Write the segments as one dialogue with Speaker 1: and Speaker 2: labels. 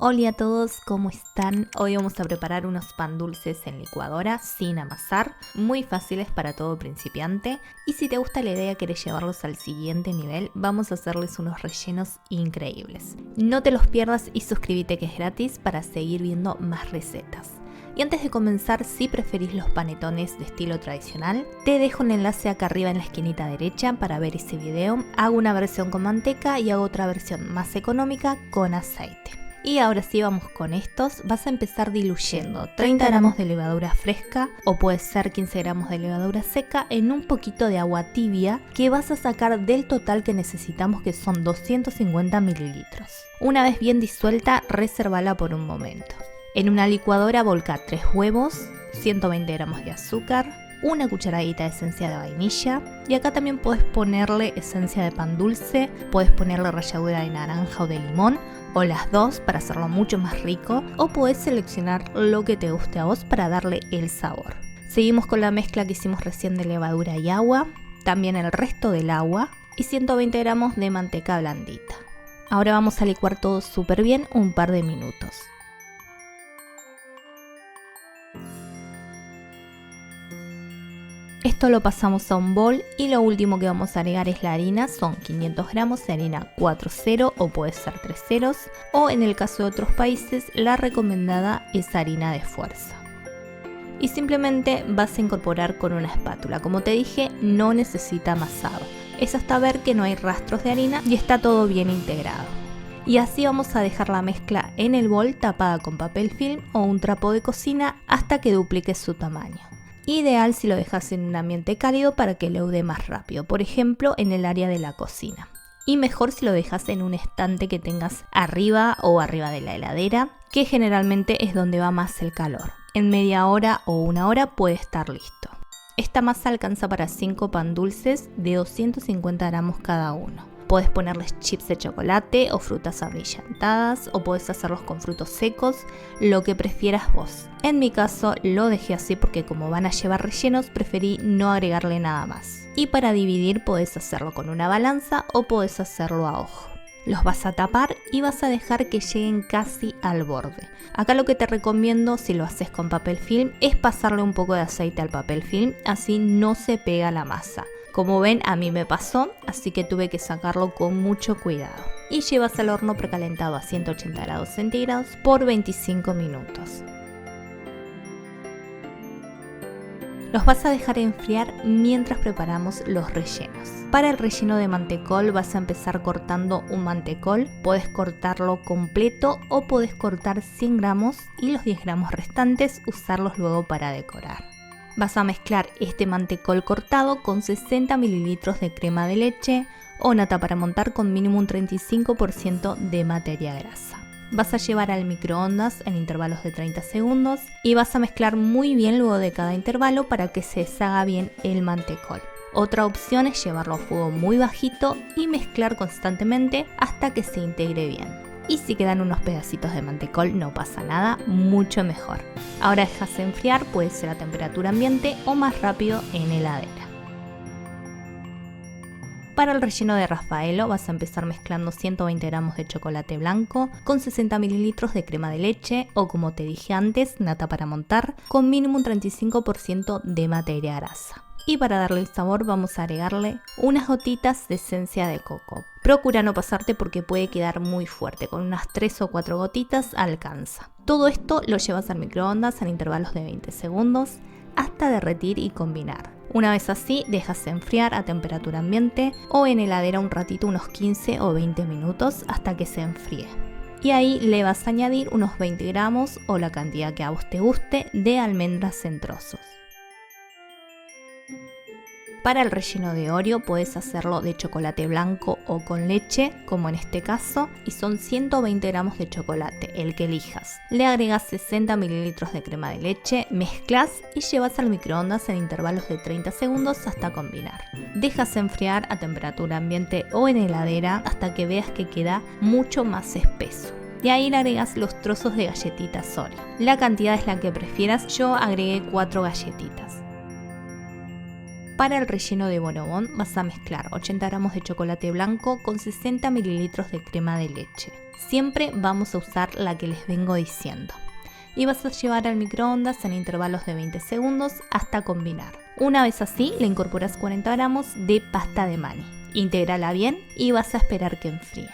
Speaker 1: Hola a todos, ¿cómo están? Hoy vamos a preparar unos pan dulces en licuadora sin amasar, muy fáciles para todo principiante. Y si te gusta la idea, querés llevarlos al siguiente nivel, vamos a hacerles unos rellenos increíbles. No te los pierdas y suscríbete que es gratis para seguir viendo más recetas. Y antes de comenzar, si preferís los panetones de estilo tradicional, te dejo un enlace acá arriba en la esquinita derecha para ver ese video. Hago una versión con manteca y hago otra versión más económica con aceite. Y ahora sí vamos con estos. Vas a empezar diluyendo 30 gramos de levadura fresca o puede ser 15 gramos de levadura seca en un poquito de agua tibia que vas a sacar del total que necesitamos, que son 250 mililitros. Una vez bien disuelta, resérvala por un momento. En una licuadora volca 3 huevos, 120 gramos de azúcar, una cucharadita de esencia de vainilla y acá también puedes ponerle esencia de pan dulce, puedes ponerle ralladura de naranja o de limón o las dos para hacerlo mucho más rico, o puedes seleccionar lo que te guste a vos para darle el sabor. Seguimos con la mezcla que hicimos recién de levadura y agua, también el resto del agua y 120 gramos de manteca blandita. Ahora vamos a licuar todo súper bien un par de minutos. Esto lo pasamos a un bol y lo último que vamos a agregar es la harina. Son 500 gramos de harina 4-0 o puede ser 3 ceros, o en el caso de otros países la recomendada es harina de fuerza. Y simplemente vas a incorporar con una espátula. Como te dije, no necesita amasado. Es hasta ver que no hay rastros de harina y está todo bien integrado. Y así vamos a dejar la mezcla en el bol tapada con papel film o un trapo de cocina hasta que duplique su tamaño. Ideal si lo dejas en un ambiente cálido para que leude más rápido, por ejemplo en el área de la cocina. Y mejor si lo dejas en un estante que tengas arriba o arriba de la heladera, que generalmente es donde va más el calor. En media hora o una hora puede estar listo. Esta masa alcanza para 5 pan dulces de 250 gramos cada uno. Puedes ponerles chips de chocolate o frutas abrillantadas o puedes hacerlos con frutos secos, lo que prefieras vos. En mi caso lo dejé así porque como van a llevar rellenos preferí no agregarle nada más. Y para dividir podés hacerlo con una balanza o podés hacerlo a ojo. Los vas a tapar y vas a dejar que lleguen casi al borde. Acá lo que te recomiendo si lo haces con papel film es pasarle un poco de aceite al papel film, así no se pega la masa. Como ven, a mí me pasó, así que tuve que sacarlo con mucho cuidado. Y llevas al horno precalentado a 180 grados centígrados por 25 minutos. Los vas a dejar enfriar mientras preparamos los rellenos. Para el relleno de mantecol vas a empezar cortando un mantecol. Puedes cortarlo completo o puedes cortar 100 gramos y los 10 gramos restantes usarlos luego para decorar. Vas a mezclar este mantecol cortado con 60 mililitros de crema de leche o nata para montar con mínimo un 35% de materia grasa. Vas a llevar al microondas en intervalos de 30 segundos y vas a mezclar muy bien luego de cada intervalo para que se deshaga bien el mantecol. Otra opción es llevarlo a fuego muy bajito y mezclar constantemente hasta que se integre bien. Y si quedan unos pedacitos de mantecol no pasa nada, mucho mejor. Ahora dejas enfriar, puede ser a temperatura ambiente o más rápido en heladera. Para el relleno de Raffaello vas a empezar mezclando 120 gramos de chocolate blanco con 60 mililitros de crema de leche o, como te dije antes, nata para montar con mínimo un 35% de materia grasa. Y para darle el sabor vamos a agregarle unas gotitas de esencia de coco. Procura no pasarte porque puede quedar muy fuerte, con unas 3 o 4 gotitas alcanza. Todo esto lo llevas al microondas en intervalos de 20 segundos hasta derretir y combinar. Una vez así dejas enfriar a temperatura ambiente o en heladera un ratito, unos 15 o 20 minutos hasta que se enfríe. Y ahí le vas a añadir unos 20 gramos o la cantidad que a vos te guste de almendras en trozos. Para el relleno de Oreo puedes hacerlo de chocolate blanco o con leche, como en este caso, y son 120 gramos de chocolate, el que elijas. Le agregas 60 mililitros de crema de leche, mezclas y llevas al microondas en intervalos de 30 segundos hasta combinar. Dejas enfriar a temperatura ambiente o en heladera hasta que veas que queda mucho más espeso. Y ahí le agregas los trozos de galletitas Oreo. La cantidad es la que prefieras, yo agregué 4 galletitas. Para el relleno de bonobón vas a mezclar 80 gramos de chocolate blanco con 60 mililitros de crema de leche. Siempre vamos a usar la que les vengo diciendo. Y vas a llevar al microondas en intervalos de 20 segundos hasta combinar. Una vez así, le incorporas 40 gramos de pasta de maní. Intégrala bien y vas a esperar que enfríe.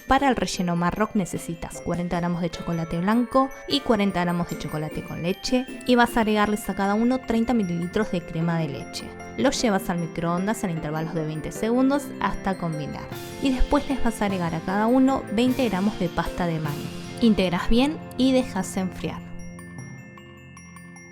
Speaker 1: Para el relleno Marroc necesitas 40 gramos de chocolate blanco y 40 gramos de chocolate con leche y vas a agregarles a cada uno 30 mililitros de crema de leche. Los llevas al microondas en intervalos de 20 segundos hasta combinar y después les vas a agregar a cada uno 20 gramos de pasta de maní. Integras bien y dejas enfriar.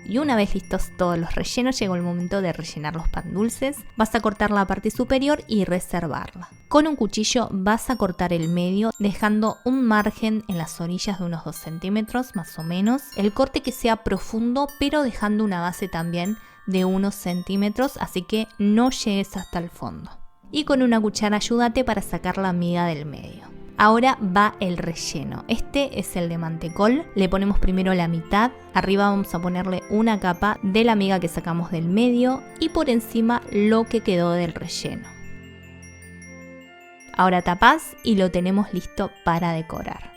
Speaker 1: Y una vez listos todos los rellenos, llegó el momento de rellenar los pan dulces. Vas a cortar la parte superior y reservarla. Con un cuchillo vas a cortar el medio, dejando un margen en las orillas de unos 2 centímetros más o menos. El corte que sea profundo, pero dejando una base también de unos centímetros, así que no llegues hasta el fondo. Y con una cuchara ayúdate para sacar la miga del medio. Ahora va el relleno. Este es el de mantecol. Le ponemos primero la mitad. Arriba vamos a ponerle una capa de la miga que sacamos del medio y por encima lo que quedó del relleno. Ahora tapás y lo tenemos listo para decorar.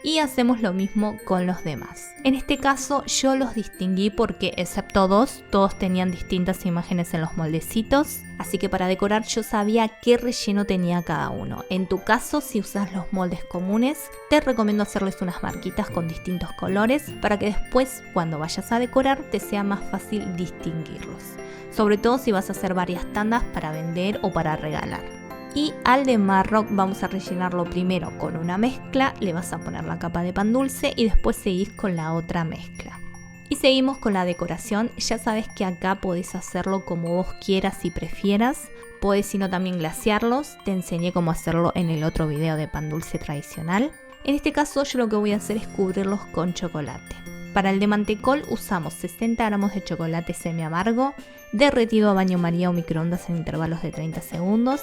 Speaker 1: Y hacemos lo mismo con los demás. En este caso yo los distinguí porque excepto dos, todos tenían distintas imágenes en los moldecitos. Así que para decorar yo sabía qué relleno tenía cada uno. En tu caso, si usas los moldes comunes, te recomiendo hacerles unas marquitas con distintos colores para que después cuando vayas a decorar te sea más fácil distinguirlos. Sobre todo si vas a hacer varias tandas para vender o para regalar. Y al de Marroc vamos a rellenarlo primero con una mezcla, le vas a poner la capa de pan dulce y después seguís con la otra mezcla. Y seguimos con la decoración. Ya sabes que acá podés hacerlo como vos quieras y prefieras. Podés sino también glasearlos, te enseñé cómo hacerlo en el otro video de pan dulce tradicional. En este caso yo lo que voy a hacer es cubrirlos con chocolate. Para el de mantecol usamos 60 gramos de chocolate semi amargo, derretido a baño María o microondas en intervalos de 30 segundos.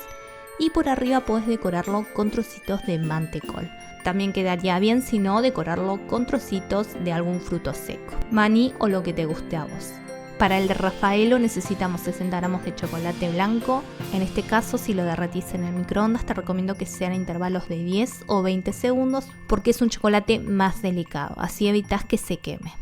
Speaker 1: Y por arriba podés decorarlo con trocitos de mantecol. También quedaría bien si no decorarlo con trocitos de algún fruto seco, maní o lo que te guste a vos. Para el de Raffaello necesitamos 60 gramos de chocolate blanco. En este caso, si lo derretís en el microondas, te recomiendo que sean intervalos de 10 o 20 segundos porque es un chocolate más delicado, así evitas que se queme.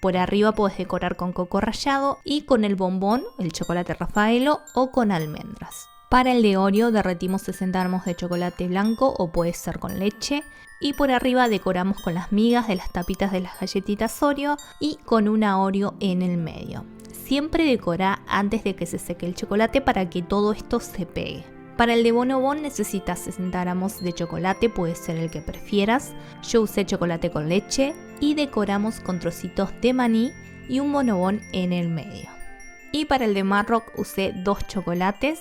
Speaker 1: Por arriba podés decorar con coco rallado y con el bombón, el chocolate Raffaello o con almendras. Para el de Oreo derretimos 60 gramos de chocolate blanco o puede ser con leche. Y por arriba decoramos con las migas de las tapitas de las galletitas Oreo y con una Oreo en el medio. Siempre decora antes de que se seque el chocolate para que todo esto se pegue. Para el de bonobón necesitas 60 gramos de chocolate, puede ser el que prefieras. Yo usé chocolate con leche y decoramos con trocitos de maní y un bonobón en el medio. Y para el de Marroc usé 2 chocolates.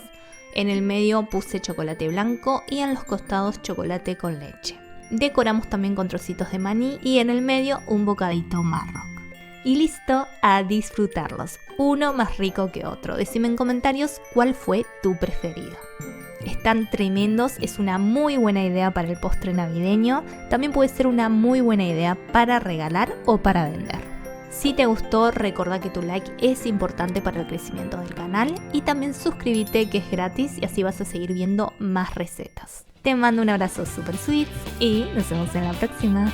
Speaker 1: En el medio puse chocolate blanco y en los costados chocolate con leche. Decoramos también con trocitos de maní y en el medio un bocadito Marroc. Y listo, a disfrutarlos. Uno más rico que otro. Decime en comentarios cuál fue tu preferido. Están tremendos, es una muy buena idea para el postre navideño. También puede ser una muy buena idea para regalar o para vender. Si te gustó, recordá que tu like es importante para el crecimiento del canal y también suscríbete que es gratis y así vas a seguir viendo más recetas. Te mando un abrazo super sweet y nos vemos en la próxima.